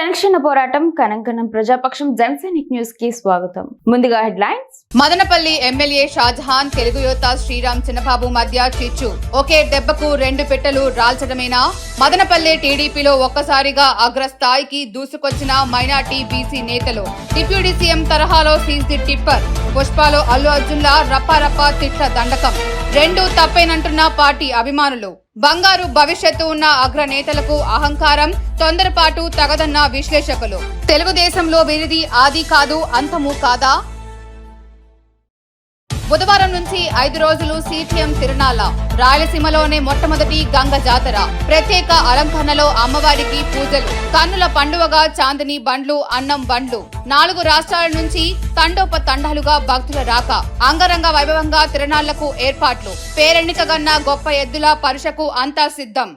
క్షణక్షణ పోరాటం కనంకనం ప్రజాపక్షం జనసైనిక్ న్యూస్ కి స్వాగతం. ముందుగా హెడ్లైన్స్. మదనపల్లి ఎమ్మెల్యే షాజహాన్ తెలుగు యువత శ్రీరామ్ చిన్నబాబు మధ్య చిచ్చు. ఒకే దెబ్బకు రెండు పెట్టెలు రాల్చడమేనా? మదనపల్లి టీడీపీలో ఒక్కసారిగా అగ్రస్థాయికి దూసుకొచ్చిన మైనార్టీ బీసీ నేతలు. డిప్యూటీ సీఎం తరహాలో సీజీ టిప్పర్. పుష్పాలో అల్లు అర్జున్లా రప్పారప్ప తిట్ల దండకం. రెండు తప్పేనంటున్న పార్టీ అభిమానులు. బంగారు భవిష్యత్తు ఉన్న అగ్రనేతలకు అహంకారం, తొందరపాటు తగదన్న విశ్లేషకులు. తెలుగుదేశంలో వీరిది ఆది కాదు అంతము కాదా? బుధవారం నుంచి 5 రోజులు సిటిఎం తిరునాళ్ల. రాయలసీమలోనే మొట్టమొదటి గంగ జాతర. ప్రత్యేక అలంకరణలో అమ్మవారికి పూజలు. కన్నుల పండువగా చాందిని బండ్లు, అన్నం బండ్లు. 4 రాష్ట్రాల నుంచి తండోపతండాలుగా భక్తుల రాక. అంగరంగ వైభవంగా తిరునాళ్లకు ఏర్పాట్లు. పేరెన్నికగన్న గొప్ప ఎద్దుల పరుషకు అంతా సిద్ధం.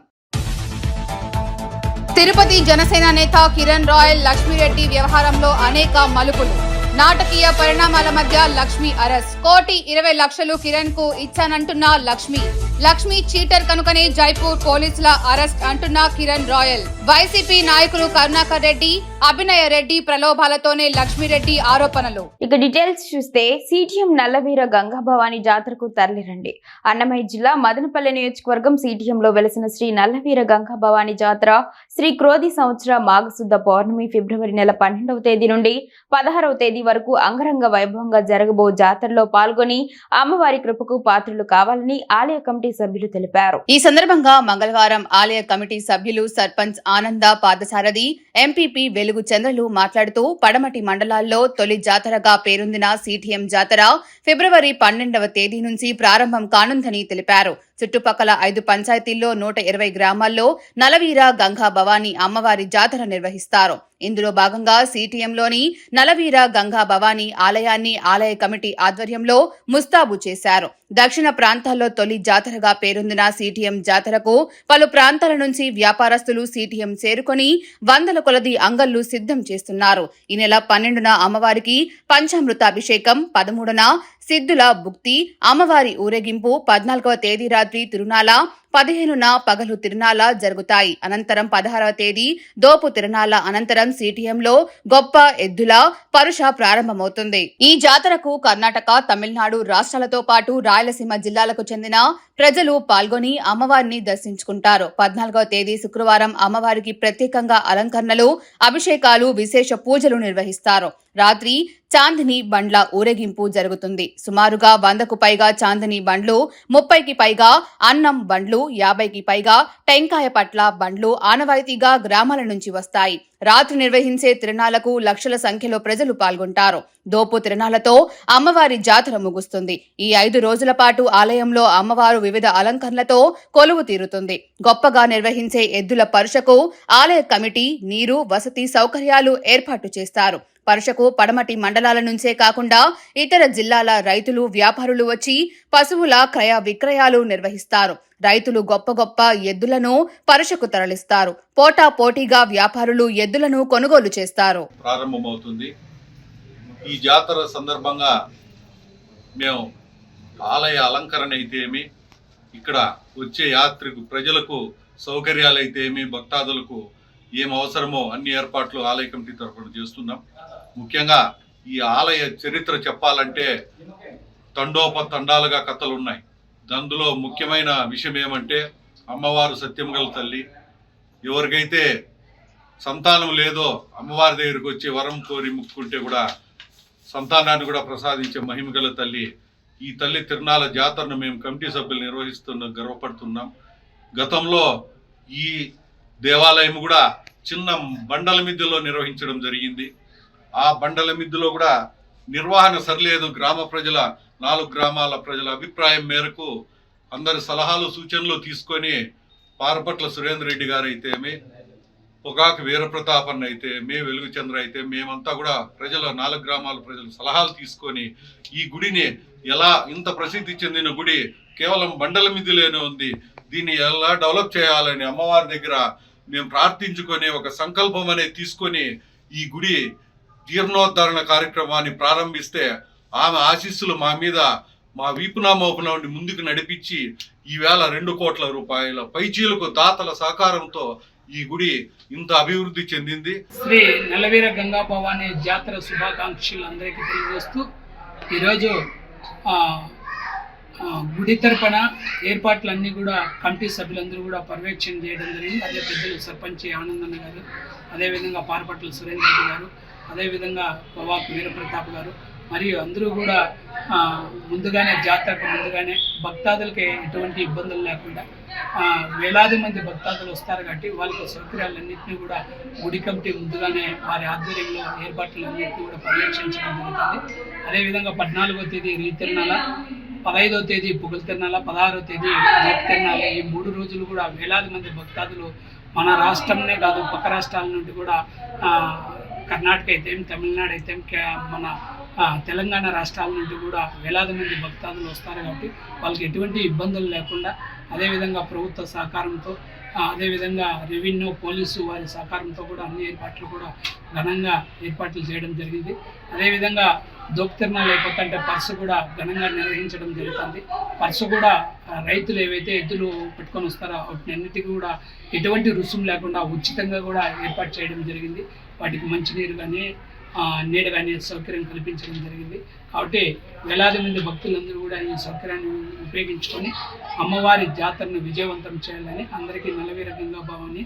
తిరుపతి జనసేన నేత కిరణ్ రాయల్ లక్ష్మీరెడ్డి వ్యవహారంలో అనేక మలుపులు. నాటకీయ పరిణామాల మధ్య లక్ష్మి అరెస్ట్. 1,20,00,000 కిరణ్ కు ఇచ్చానంటున్న లక్ష్మి చీటర్ కనుకనే జైపూర్ పోలీసుల అరెస్ట్ అంటున్న కిరణ్ రాయల్. వైసీపీ నాయకులు కరుణాకర్ రెడ్డి, అభినయ రెడ్డి ప్రలోభాలతోనే లక్ష్మీరెడ్డి ఆరోపణలు. ఇక డీటెయిల్స్ చూస్తే సిటిఎం నల్లవీర గంగాభవాని జాతరకు తరలిరండి. అన్నమయ్య జిల్లా మదనపల్లి నియోజకవర్గం సిటిఎంలో వెలసిన శ్రీ నల్లవీర గంగాభవాని జాతర శ్రీ క్రోధి సంవత్సర మాఘశుద్ధ పౌర్ణమి ఫిబ్రవరి నెల 12వ తేదీ నుండి 16వ తేదీ వరకు అంగరంగ వైభవంగా జరగబో జాతరలో పాల్గొని అమ్మవారి కృపకు పాత్రలు కావాలని ఆలయ కమిటీ సభ్యులు తెలిపారు. ఈ సందర్భంగా మంగళవారం ఆలయ కమిటీ సభ్యులు సర్పంచ్ ఆనంద పాదసారథి, ఎంపీపీ వెలుగు చంద్రలు మాట్లాడుతూ పడమటి మండలాల్లో తొలి జాతరగా పేరొందిన సిటిఎం జాతర ఫిబ్రవరి 12వ తేదీ నుంచి ప్రారంభం కానుందని తెలిపారు. చుట్టుపక్కల 5 పంచాయతీల్లో 120 గ్రామాల్లో నలవీర గంగా భవాని అమ్మవారి జాతర నిర్వహిస్తారు. ఇందులో భాగంగా సిటిఎంలోని నలవీర గంగా భవాని ఆలయాన్ని ఆలయ కమిటీ ఆధ్వర్యంలో ముస్తాబు చేశారు. దక్షిణ ప్రాంతాల్లో తొలి జాతరగా పేరొందిన సిటిఎం జాతరకు పలు ప్రాంతాల నుంచి వ్యాపారస్తులు సిటిఎం చేరుకొని వందల కొలది అంగళ్లు సిద్ధం చేస్తున్నారు. ఈ నెల 12న అమ్మవారికి పంచామృతాభిషేకం, 13న సిద్ధుల భుక్తి, అమ్మవారి ఊరేగింపు, 14వ తేదీ రాత్రి తిరునాళ, 15న పగలు తిరునాళ జరుగుతాయి. అనంతరం 16వ తేదీ దోపు తిరునాళ అనంతరం సిటిఎంలో గొప్ప ఎద్దుల పరుష ప్రారంభమవుతుంది. ఈ జాతరకు కర్ణాటక, తమిళనాడు రాష్ట్రాలతో పాటు రాయలసీమ జిల్లాలకు చెందిన ప్రజలు పాల్గొని అమ్మవారిని దర్శించుకుంటారు. 14వ తేదీ శుక్రవారం అమ్మవారికి ప్రత్యేకంగా అలంకరణలు, అభిషేకాలు, విశేష పూజలు నిర్వహిస్తారు. రాత్రి చాందిని బండ్ల ఊరేగింపు జరుగుతుంది. సుమారుగా 100కు పైగా చాందిని బండ్లు, 30కి పైగా అన్నం బండ్లు, 50కి పైగా టెంకాయ పట్ల బండ్లు ఆనవాయితీగా గ్రామాల నుంచి వస్తాయి. రాత్రి నిర్వహించే తిరునాళ్లకు లక్షల సంఖ్యలో ప్రజలు పాల్గొంటారు. దోపు తిరునాళ్లతో అమ్మవారి జాతర ముగుస్తుంది. ఈ 5 రోజుల పాటు ఆలయంలో అమ్మవారు వివిధ అలంకరణలతో కొలువు తీరుతుంది. గొప్పగా నిర్వహించే ఎద్దుల పరుషకు ఆలయ కమిటీ నీరు, వసతి సౌకర్యాలు ఏర్పాటు చేస్తారు. పరుషకు పడమటి మండలాల నుంచే కాకుండా ఇతర జిల్లాల రైతులు, వ్యాపారులు వచ్చి పశువుల క్రయ విక్రయాలు నిర్వహిస్తారు. రైతులు గొప్ప ఎద్దులను పరుషకు తరలిస్తారు. పోటా పోటీగా వ్యాపారులు ఎద్దులను కొనుగోలు చేస్తారు. ప్రారంభమవుతుంది. ఈ జాతర సందర్భంగా మేము ఆలయ అలంకరణ అయితే ఏమి, ఇక్కడ వచ్చే యాత్రికు ప్రజలకు సౌకర్యాలు అయితే ఏమి, భక్తాదులకు ఏం అవసరమో అన్ని ఏర్పాట్లు ఆలయ కమిటీ తరఫున చేస్తున్నాం. ముఖ్యంగా ఈ ఆలయ చరిత్ర చెప్పాలంటే తండోపతండాలుగా కథలు ఉన్నాయి. అందులో ముఖ్యమైన విషయం ఏమంటే అమ్మవారు సత్యంగల తల్లి. ఎవరికైతే సంతానం లేదో అమ్మవారి దగ్గరికి వచ్చి వరం కోరి ముక్కుంటే కూడా సంతానాన్ని కూడా ప్రసాదించే మహిమగల తల్లి. ఈ తల్లి తిరునాళ్ళ జాతరను మేము కమిటీ సభ్యులు గర్వపడుతున్నాం. గతంలో ఈ దేవాలయం కూడా చిన్న బండల మిద్దెలో నిర్వహించడం జరిగింది. ఆ బండల మిద్దెలో కూడా నిర్వహణ సరిలేదు. గ్రామ ప్రజల 4 గ్రామాల ప్రజల అభిప్రాయం మేరకు అందరి సలహాలు, సూచనలు తీసుకొని పారపట్ల సురేంద్ర రెడ్డి గారు అయితేమి, పొగాకు వీరప్రతాపన్న అయితే, వెలుగు చంద్ర అయితే, మేమంతా కూడా ప్రజల 4 గ్రామాల ప్రజల సలహాలు తీసుకొని ఈ గుడిని ఎలా, ఇంత ప్రసిద్ధి చెందిన గుడి కేవలం బండల మిద్దెలోనే ఉంది, దీన్ని ఎలా డెవలప్ చేయాలని అమ్మవారి దగ్గర మేము ప్రార్థించుకొని ఒక సంకల్పం అనేది తీసుకొని ఈ గుడి జీర్ణోద్ధరణ కార్యక్రమాన్ని ప్రారంభిస్తే ఆమె ఆశీస్సులు మా మీద మా వీపునా మోపున ముందుకు నడిపించి ఈవేళ 2 కోట్ల రూపాయల పైచీలకు దాతల సహకారంతో ఈ గుడి ఇంత అభివృద్ధి చెందింది. శ్రీ నల్లవీర గంగా భవాని జాతర శుభాకాంక్షలు అందరికీ తెలియజేస్తూ ఈరోజు గుడి తరపున ఏర్పాట్లన్నీ కూడా కమిటీ సభ్యులందరూ కూడా పర్యవేక్షణ చేయడం జరిగింది. అదే పెద్దలు సర్పంచ్ ఆనందన్న గారు, అదేవిధంగా పారపట్ల సురేంద్ర రెడ్డి గారు, అదేవిధంగా పవాకు వీరప్రతాప్ గారు మరియు అందరూ కూడా ముందుగానే జాతరకు ముందుగానే భక్తాదులకి ఎటువంటి ఇబ్బందులు లేకుండా వేలాది మంది భక్తాదులు వస్తారు కాబట్టి వాళ్ళకి సౌకర్యాలన్నింటినీ కూడా గుడి కమిటీ ముందుగానే వారి ఆధ్వర్యంలో ఏర్పాట్లన్నింటినీ కూడా పర్యవేక్షించడం జరుగుతుంది. అదేవిధంగా 14వ తేదీ రీతిర్నాల, 15వ తేదీ పుగల్ తిరణాల, 16వ తేదీ దీప్ తిరణాల, ఈ 3 రోజులు కూడా వేలాది మంది భక్తాదులు మన రాష్ట్రంనే కాదు పక్క రాష్ట్రాల నుండి కూడా కర్ణాటక అయితే తమిళనాడు అయితే మన తెలంగాణ రాష్ట్రాల నుండి కూడా వేలాది మంది భక్తాదులు వస్తారు కాబట్టి వాళ్ళకి ఎటువంటి ఇబ్బందులు లేకుండా అదేవిధంగా ప్రభుత్వ సహకారంతో అదేవిధంగా రెవెన్యూ పోలీసు వారి సహకారంతో కూడా అన్ని ఏర్పాట్లు కూడా ఘనంగా ఏర్పాట్లు చేయడం జరిగింది. అదేవిధంగా దోక్తిరణాలు అయిపోతుంటే పర్సు కూడా ఘనంగా నిర్వహించడం జరుగుతుంది. పర్సు కూడా రైతులు ఏవైతే ఎద్దులు పెట్టుకొని వస్తారో వాటినన్నిటికీ కూడా ఎటువంటి రుసుము లేకుండా ఉచితంగా కూడా ఏర్పాటు చేయడం జరిగింది. వాటికి మంచినీరు కానీ నీడ కానీ సౌకర్యం కల్పించడం జరిగింది. కాబట్టి వేలాది మంది భక్తులందరూ కూడా ఈ సౌకర్యాన్ని ఉపయోగించుకొని అమ్మవారి జాతరను విజయవంతం చేయాలని అందరికీ నల్లవీర గంగా భవాని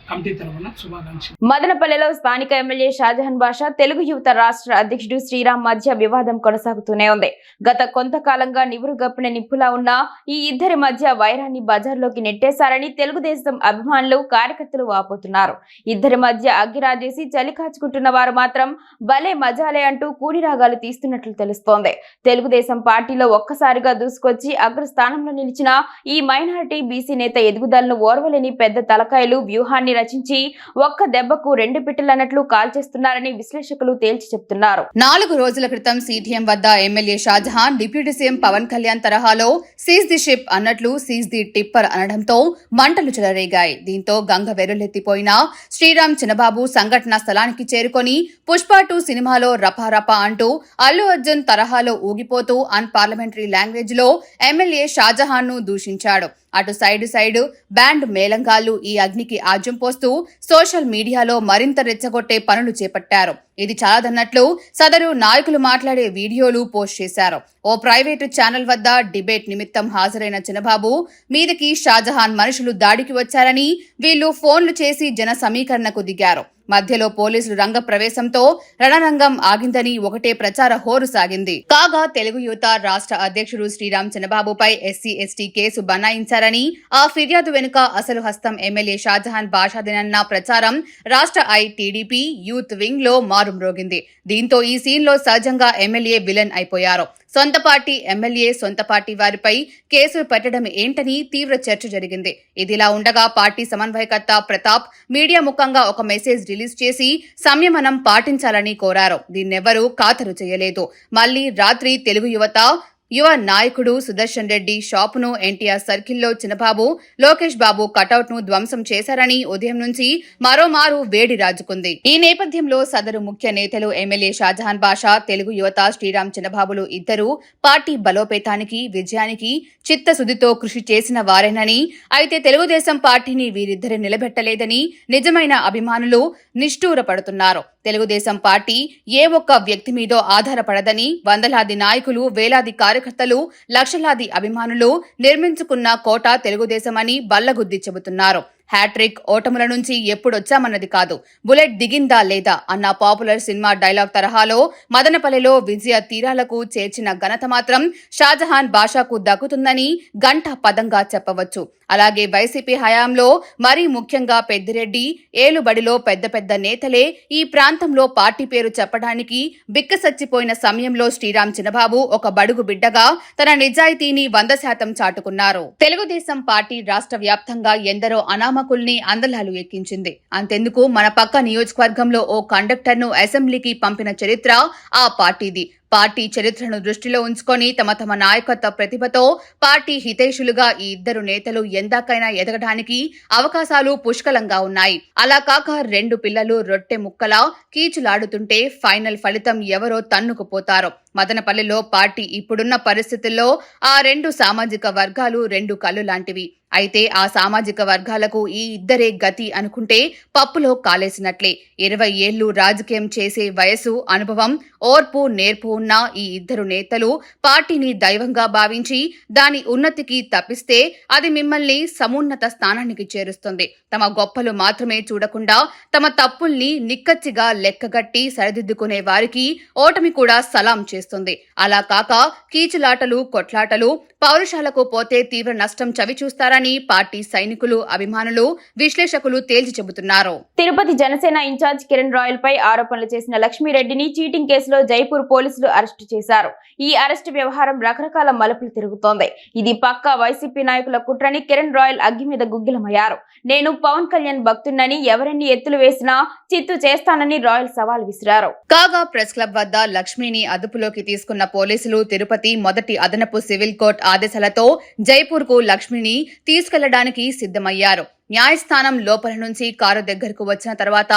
కమిటీ తరఫున శుభాకాంక్షలు. మదనపల్లెలో స్థానిక ఎమ్మెల్యే షాజహాన్ బాషా తెలుగు యువత రాష్ట్ర అధ్యక్షుడు శ్రీరామ్ మధ్య వివాదం కొనసాగుతూనే ఉంది. గత కొంతకాలంగా నివురుగప్పిన నిప్పులా ఉన్న ఈ ఇద్దరి మధ్య వైరాన్ని బజార్లోకి నెట్టేశారని తెలుగుదేశం అభిమానులు కార్యకర్తలు వాపోతున్నారు. ఇద్దరి మధ్య అగ్గిరాజేసి చలి కాచుకుంటున్న వారు మాత్రం భలే మజాలే అంటూ కూనిరాగాలు తీస్తున్నట్లు తెలుస్తోంది. తెలుగుదేశం పార్టీలో ఒక్కసారిగా దూసుకొచ్చి అగ్రస్థానంలో నిలిచిన ఈ మైనారిటీ బీసీ నేత ఎదుగుదలను ఓర్వలేని పెద్ద తలకాయలు వ్యూహాన్ని రచించి ఒక్క దెబ్బకు 2 పిట్టలన్నట్లు కాల్చేస్తున్నారని విశ్లేషకులు తేల్చి చెప్తున్నారు. 4 రోజుల క్రితం సిటిఎం వద్ద MLA Shahjahan deputy CM Pawan Kalyan తరహాలో సీజ్ ది షిప్ అన్నట్లు సీజ్ ది టిప్పర్ అనడంతో మంటలు చెలరేగాయి. దీంతో గంగ వెరులెత్తిపోయిన శ్రీరామ్ చిన్నబాబు సంఘటన స్థలానికి చేరుకొని పుష్ప 2 సినిమాలో రపారపా అంటూ అల్లు అర్జున్ తరహాలో ఊగిపోతూ అన్పార్లమెంటరీ లాంగ్వేజ్ లో ఎమ్మెల్యే షాజహాన్ ను దూషించాడు. అటు సైడ్ బ్యాండ్ మేళంగాళ్లు ఈ అగ్నికి ఆజ్యం పోస్తూ సోషల్ మీడియాలో మరింత రెచ్చగొట్టే పనులు చేపట్టారు. ఇది చాలదన్నట్లు సదరు నాయకులు మాట్లాడే వీడియోలు పోస్ట్ చేశారు. ఓ ప్రైవేటు ఛానల్ వద్ద డిబేట్ నిమిత్తం హాజరైన చిన్నబాబు మీదకి షాజహాన్ మనుషులు దాడికి వచ్చారని, వీళ్లు ఫోన్లు చేసి జన సమీకరణకు దిగారు. మధ్యలో పోలీసులు రంగ ప్రవేశంతో రణరంగం ఆగిందని ఒకటే ప్రచార హోరు సాగింది. కాగా తెలుగు యువత రాష్ట్ర అధ్యక్షుడు శ్రీరామ్ చిన్నబాబుపై ఎస్సీ ఎస్టీ కేసు బనాయించారని, ఆ ఫిర్యాదు వెనుక అసలు హస్తం ఎమ్మెల్యే షాజహాన్ బాషాదేనన్న ప్రచారం రాష్ట్ర టీడీపీ యూత్ వింగ్ లో మారుమ్రోగింది. దీంతో ఈ సీన్ లో సహజంగా ఎమ్మెల్యే విలన్ అయిపోయారు. సొంత పార్టీ ఎమ్మెల్యే సొంత పార్టీ వారిపై కేసులు పెట్టడం ఏంటని తీవ్ర చర్చ జరిగింది. ఇదిలా ఉండగా పార్టీ సమన్వయకర్త ప్రతాప్ మీడియా ముఖంగా ఒక మెసేజ్ రిలీజ్ చేసి సంయమనం పాటించాలని కోరారు. దీన్నెవరూ ఖాతరు చేయలేదు. మళ్లీ రాత్రి తెలుగు యువ నాయకుడు సుదర్శన్ రెడ్డి షాపును ఎన్టీఆర్ సర్కిల్లో చిన్నబాబు, లోకేష్ బాబు కటౌట్ ను ధ్వంసం చేశారని ఉదయం నుంచి మరోమారు వేడి రాజుకుంది. ఈ నేపథ్యంలో సదరు ముఖ్య నేతలు ఎమ్మెల్యే షాజహాన్ బాషా, తెలుగు యువత శ్రీరామ్ చిన్నబాబులు ఇద్దరూ పార్టీ బలోపేతానికి, విజయానికి చిత్తశుద్ధితో కృషి చేసిన వారేనని, అయితే తెలుగుదేశం పార్టీని వీరిద్దరు నిలబెట్టలేదని నిజమైన అభిమానులు నిష్ఠూరపడుతున్నారు. తెలుగుదేశం పార్టీ ఏ ఒక్క వ్యక్తి మీదో ఆధారపడదని, వందలాది నాయకులు, వేలాది కార్యకర్తలు, లక్షలాది అభిమానులు నిర్మించుకున్న కోట తెలుగుదేశమని బల్లగుద్ది చెబుతున్నారు. హ్యాట్రిక్ ఓటముల నుంచి ఎప్పుడొచ్చామన్నది కాదు, బుల్లెట్ దిగిందా లేదా అన్న పాపులర్ సినిమా డైలాగ్ తరహాలో మదనపల్లెలో విజయ తీరాలకు చేర్చిన ఘనత మాత్రం షాజహాన్ బాషాకు దక్కుతుందని గంటా పదంగా చెప్పవచ్చు. అలాగే వైసీపీ హయాంలో మరీ ముఖ్యంగా పెద్దిరెడ్డి ఏలుబడిలో పెద్ద పెద్ద నేతలే ఈ ప్రాంతంలో పార్టీ పేరు చెప్పడానికి బిక్కసచ్చిపోయిన సమయంలో శ్రీరామ్ చిన్నబాబు ఒక బడుగు బిడ్డగా తన నిజాయితీని 100% చాటుకున్నారు. తెలుగుదేశం పార్టీ రాష్ట్ర వ్యాప్తంగా ఎందరో అనామకుల్ని అందలాలు ఎక్కించింది. అంతెందుకు మన పక్క నియోజకవర్గంలో ఓ కండక్టర్ ను అసెంబ్లీకి పంపిన చరిత్ర ఆ పార్టీది. పార్టీ చరిత్రను దృష్టిలో ఉంచుకొని తమ నాయకత్వ ప్రతిభతో పార్టీ హితైషులుగా ఈ ఇద్దరు నేతలు ఎందాకైనా ఎదగడానికి అవకాశాలు పుష్కలంగా ఉన్నాయి. అలా కాక రెండు పిల్లలు రొట్టె ముక్కలా కీచులాడుతుంటే ఫైనల్ ఫలితం ఎవరో తన్నుకుపోతారో. మదనపల్లిలో పార్టీ ఇప్పుడున్న పరిస్థితుల్లో ఆ రెండు సామాజిక వర్గాలు రెండు కళ్ళు లాంటివి. అయితే ఆ సామాజిక వర్గాలకు ఈ ఇద్దరే గతి అనుకుంటే పప్పులో కాలేసినట్లే. 20 ఏళ్లు రాజకీయం చేసే వయసు, అనుభవం, ఓర్పు, నేర్పు ఉన్న ఈ ఇద్దరు నేతలు పార్టీని దైవంగా భావించి దాని ఉన్నతికి తప్పిస్తే అది మిమ్మల్ని సమున్నత స్థానానికి చేరుస్తుంది. తమ గొప్పలు మాత్రమే చూడకుండా తమ తప్పుల్ని నిక్కచ్చిగా లెక్కగట్టి సరిదిద్దుకునే వారికి ఓటమి కూడా సలాం చేస్తుంది. అలా కాక కీచులాటలు, కొట్లాటలు, పౌరుషాలకు పోతే తీవ్ర నష్టం చవిచూస్తారని పార్టీ సైనికులు, అభిమానులు, విశ్లేషకులు తేల్చి చెబుతున్నారు. తిరుపతి జనసేన ఇన్ఛార్జ్ కిరణ్ రాయల్ పై ఆరోపణలు చేసిన లక్ష్మీరెడ్డిని చీటింగ్ కేసులో జైపూర్ పోలీసులు అరెస్టు చేశారు. ఈ అరెస్టు వ్యవహారం రకరకాల మలుపులు తిరుగుతోంది. ఇది పక్కా వైసీపీ నాయకుల కుట్రని కిరణ్ రాయల్ అగ్గి మీద గుగ్గిలమయ్యారు. నేను పవన్ కళ్యాణ్ భక్తున్నని ఎవరెన్ని ఎత్తులు వేసినా చిత్తు చేస్తానని రాయల్ సవాల్ విసిరారు. కాగా ప్రెస్ క్లబ్ వద్ద లక్ష్మిని అదుపులోకి తీసుకున్న పోలీసులు తిరుపతి మొదటి అదనపు సివిల్ కోర్టు ఆదేశాలతో జైపూర్ కు లక్ష్మిని తీసుకెళ్లడానికి సిద్ధమయ్యారు. న్యాయస్థానం లోపల నుంచి కారు దగ్గరకు వచ్చిన తర్వాత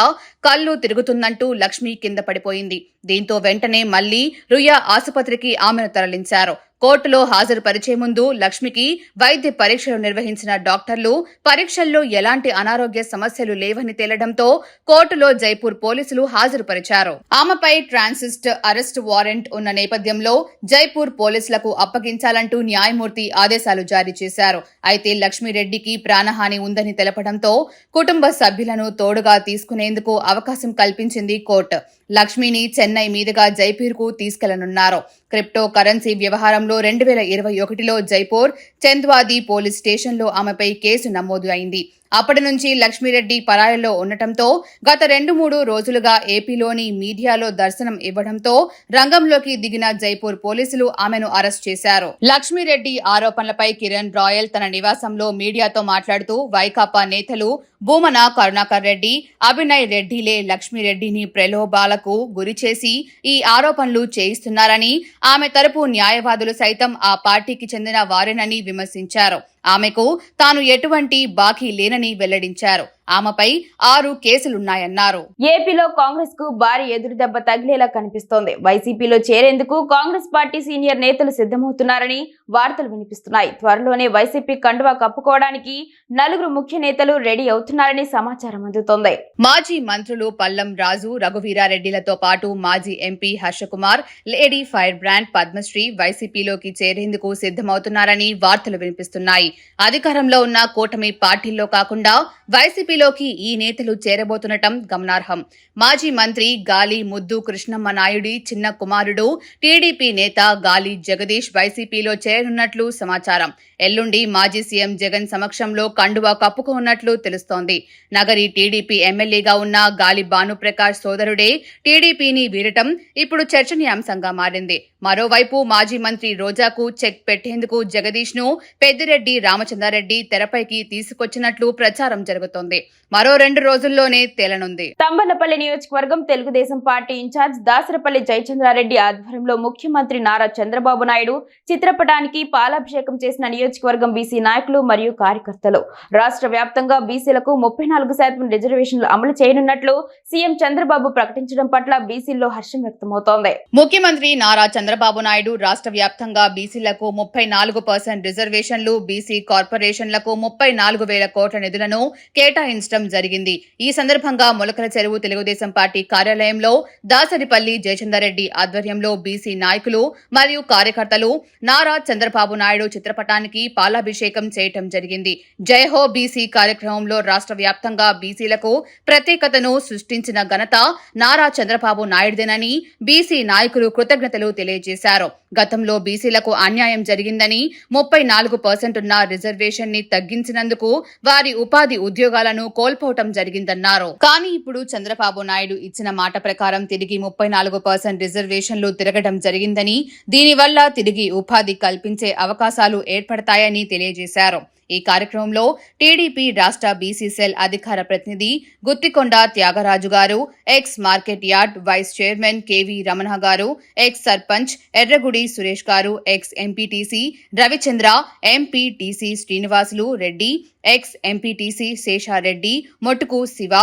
కళ్ళు తిరుగుతుందంటూ లక్ష్మి కింద పడిపోయింది. దీంతో వెంటనే మళ్లీ రుయా ఆసుపత్రికి ఆమెను తరలించారు. కోర్టులో హాజరుపరిచే ముందు లక్ష్మికి వైద్య పరీక్షలు నిర్వహించిన డాక్టర్లు పరీక్షల్లో ఎలాంటి అనారోగ్య సమస్యలు లేవని తేలడంతో కోర్టులో జైపూర్ పోలీసులు హాజరుపరిచారు. ఆమెపై ట్రాన్సిస్ట్ అరెస్ట్ వారెంట్ ఉన్న నేపథ్యంలో జైపూర్ పోలీసులకు అప్పగించాలంటూ న్యాయమూర్తి ఆదేశాలు జారీ చేశారు. అయితే లక్ష్మీరెడ్డికి ప్రాణహాని ఉందని తెలపడంతో కుటుంబ సభ్యులను తోడుగా తీసుకునేందుకు అవకాశం కల్పించింది కోర్టు. లక్ష్మిని చెన్నై మీదుగా జైపూర్ కు తీసుకెళ్లనున్నారు. క్రిప్టో కరెన్సీ వ్యవహారంలో 2021లో జైపూర్ చంద్వాది పోలీస్ స్టేషన్లో ఆమెపై కేసు నమోదు అయింది. అప్పటి నుంచి లక్ష్మీరెడ్డి పరాయిలో ఉండటంతో గత 2-3 రోజులుగా ఏపీలోని మీడియాలో దర్శనం ఇవ్వడంతో రంగంలోకి దిగిన జైపూర్ పోలీసులు ఆమెను అరెస్ట్ చేశారు. లక్ష్మీరెడ్డి ఆరోపణలపై కిరణ్ రాయల్ తన నివాసంలో మీడియాతో మాట్లాడుతూ వైకాపా నేతలు భూమన కరుణాకర్ రెడ్డి, అభినయ్ రెడ్డిలే లక్ష్మీరెడ్డిని ప్రలోభాలకు గురిచేసి ఈ ఆరోపణలు చేయిస్తున్నారని, ఆమె తరపు న్యాయవాదులు సైతం ఆ పార్టీకి చెందిన వారేనని విమర్శించారు. ఆమెకు తాను ఎటువంటి బాకీ లేనని వెల్లడించారు. ఆమెపై 6 కేసులున్నాయన్నారు. ఏపీలో కాంగ్రెస్ కు భారీ ఎదురుదెబ్బ తగిలేలా కనిపిస్తోంది. వైసీపీలో చేరేందుకు కాంగ్రెస్ పార్టీ సీనియర్ నేతలు సిద్ధమవుతున్నారని వార్తలు వినిపిస్తున్నాయి. త్వరలోనే వైసీపీ కండువా కప్పుకోవడానికి 4 ముఖ్య నేతలు రెడీ అవుతున్నారని సమాచారం అందుతోంది. మాజీ మంత్రులు పల్లం రాజు, రఘువీరారెడ్డిలతో పాటు మాజీ MP Harshakumar, lady fire brand Padmasri వైసీపీలోకి చేరేందుకు సిద్ధమవుతున్నారని వార్తలు వినిపిస్తున్నాయి. అధికారంలో ఉన్న కూటమి పార్టీల్లో కాకుండా వైసీపీలోకి ఈ నేతలు చేరబోతుండటం గమనార్హం. మాజీ మంత్రి గాలి ముద్దు కృష్ణమ్మ నాయుడి చిన్న కుమారుడు టీడీపీ నేత గాలి జగదీష్ వైసీపీలో చేరనున్నట్లు సమాచారం. ఎల్లుండి మాజీ సీఎం జగన్ సమక్షంలో కండువా కప్పుకోనున్నట్లు తెలుస్తోంది. నగరి టీడీపీ ఎమ్మెల్యేగా ఉన్న గాలి భానుప్రకాష్ సోదరుడే టీడీపీని వీడటం ఇప్పుడు చర్చనీయాంశంగా మారింది. మరోవైపు మాజీ మంత్రి రోజాకు చెక్ పెట్టేందుకు జగదీష్ ను పెద్దిరెడ్డి రామచంద్రారెడ్డి తెరపైకి తీసుకొచ్చినట్లు ప్రచారం జరుగుతోంది. మరో 2 రోజుల్లోనే తేలనుంది. తంబలపల్లి నియోజకవర్గం తెలుగుదేశం పార్టీ ఇన్ఛార్జ్ దాసరపల్లి జయచంద్రారెడ్డి ఆధ్వర్యంలో ముఖ్యమంత్రి నారా చంద్రబాబు నాయుడు చిత్రపటానికి పాలాభిషేకం చేసిన నియోజకవర్గం బీసీ నాయకులు మరియు కార్యకర్తలు. రాష్ట్ర వ్యాప్తంగా బీసీలకు 34% రిజర్వేషన్లు అమలు చేయనున్నట్లు సీఎం చంద్రబాబు ప్రకటించడం పట్ల బీసీల్లో హర్షం వ్యక్తమవుతోంది. ముఖ్యమంత్రి నారా చంద్రబాబు నాయుడు రాష్ట్ర వ్యాప్తంగా బీసీలకు 34% రిజర్వేషన్లు, బీసీ కార్పొరేషన్లకు 34,000 కోట్ల నిధులను కేటాయించడం జరిగింది. ఈ సందర్భంగా మొలకల చెరువు తెలుగుదేశం పార్టీ కార్యాలయంలో దాసరిపల్లి జయచంద్రారెడ్డి ఆధ్వర్యంలో బీసీ నాయకులు మరియు కార్యకర్తలు నారా చంద్రబాబు నాయుడు చిత్రపటానికి పాలాభిషేకం చేయటం జరిగింది. జయహో బీసీ కార్యక్రమంలో రాష్ట్ర వ్యాప్తంగా బీసీలకు ప్రత్యేకతను సృష్టించిన ఘనత నారా చంద్రబాబు నాయుడుదేనని బీసీ నాయకులు కృతజ్ఞతలు తెలియజేశారు. గతంలో బీసీలకు అన్యాయం జరిగిందని 34% ఉన్న రిజర్వేషన్ ని తగ్గించినందుకు వారి ఉపాధి ఉద్యోగాలను కోల్పోవటం జరిగిందన్నారు. కానీ ఇప్పుడు చంద్రబాబు నాయుడు ఇచ్చిన మాట ప్రకారం తిరిగి 34% రిజర్వేషన్లు తిరగడం జరిగిందని, దీనివల్ల తిరిగి ఉపాధి కల్పించే అవకాశాలు ఏర్పడతాయని తెలియజేశారు. ఈ కార్యక్రమంలో టీడీపీ రాష్ట్ర బీసీ సెల్ అధికార ప్రతినిధి Guttikonda Tyagaraju garu, ex market yard vice chairman KV Ramana garu, ex sarpanch Erragudi Suresh garu, ex MPTC Ravichandra, MPTC Srinivasulu Reddy, ex MPTC Seshareddy, Mottuku Siva,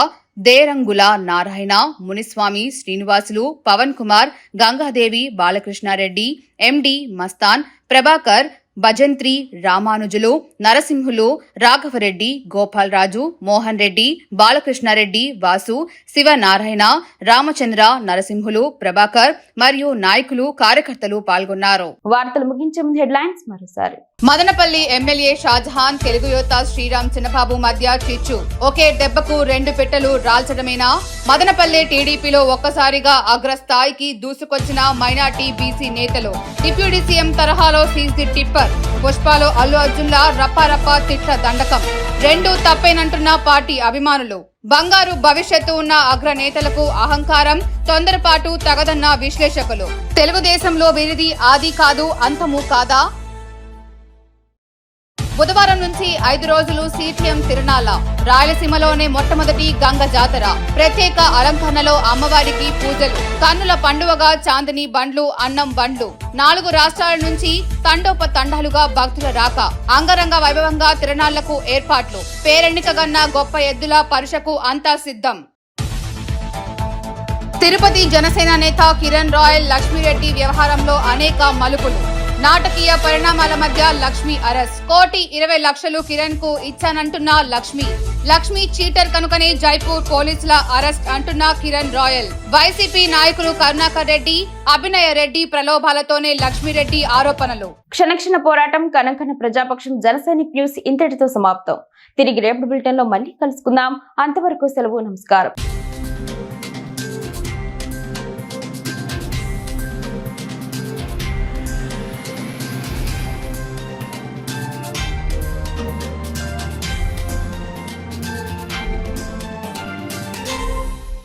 Derangula Narayana, Muniswamy Srinivasulu, Pavan Kumar, Gangadevi, Balakrishnareddy, MD Mastan, Prabhakar, Bhajantri, Ramanujulu, Narasimhulu, Raghava Reddy, Gopalaraju, Mohan Reddy, Balakrishna Reddy, Vasu, Sivanarayana, Ramachandra, Narasimhulu, Prabhakar మరియు నాయకులు కార్యకర్తలు పాల్గొన్నారు. వార్తలు ముగించే ముందు హెడ్లైన్స్ మరోసారి. మదనపల్లి ఎమ్మెల్యే షాజహాన్, తెలుగు యువత శ్రీరామ్ చిన్నబాబు మధ్య చిచ్చు. ఒకే దెబ్బకు 2 పెట్టెలు రాల్చడమేనా? మదనపల్లి టీడీపీలో ఒక్కసారిగా అగ్రస్థాయికి దూసుకొచ్చిన మైనార్టీ బీసీ నేతలు. డిప్యూటీ సీఎం తరహాలో సీజీ టిప్పర్. పుష్పాలో అల్లు అర్జున్లా రప్పారప్ప తిట్ల దండకం. 2 తప్పేనంటున్న పార్టీ అభిమానులు. బంగారు భవిష్యత్తు ఉన్న అగ్రనేతలకు అహంకారం, తొందరపాటు తగదన్న విశ్లేషకులు. తెలుగుదేశంలో వీరిది ఆది కాదు అంతము కాదా? బుధవారం నుంచి 5 రోజులు సీటీఎం తిరునాళ్ల. రాయలసీమలోనే మొట్టమొదటి గంగ జాతర. ప్రత్యేక అలంకరణలో అమ్మవారికి పూజలు. కన్నుల పండువగా చాందిని బండ్లు, అన్నం బండ్లు. 4 రాష్ట్రాల నుంచి తండోపతండాలుగా భక్తుల రాక. అంగరంగ వైభవంగా తిరునాళ్లకు ఏర్పాట్లు. పేరెన్నికగన్న గొప్ప ఎద్దుల పరుషకు అంతా సిద్ధం. తిరుపతి జనసేన నేత కిరణ్ రాయల్ లక్ష్మీరెడ్డి వ్యవహారంలో అనేక మలుపులు. నాటకీయ పరిణామాల మధ్య లక్ష్మి అరెస్ట్. 1,20,00,000 కిరణ్ కు ఇచ్చానంటున్న లక్ష్మి చీటర్ కనుకనే జైపూర్ పోలీసుల అరెస్ట్ అంటున్న కిరణ్ రాయల్. వైసీపీ నాయకులు కరుణాకర్ రెడ్డి, అభినయ రెడ్డి ప్రలోభాలతోనే లక్ష్మీరెడ్డి ఆరోపణలు. క్షణక్షణ పోరాటం కనకన ప్రజాపక్షం జనసైనిక్ న్యూస్ ఇంతటితో సమాప్తం. తిరిగి రేపటి బులెటిన్ లో మళ్ళీ కలుసుకుందాం. అంతవరకు సెలవు. నమస్కారం.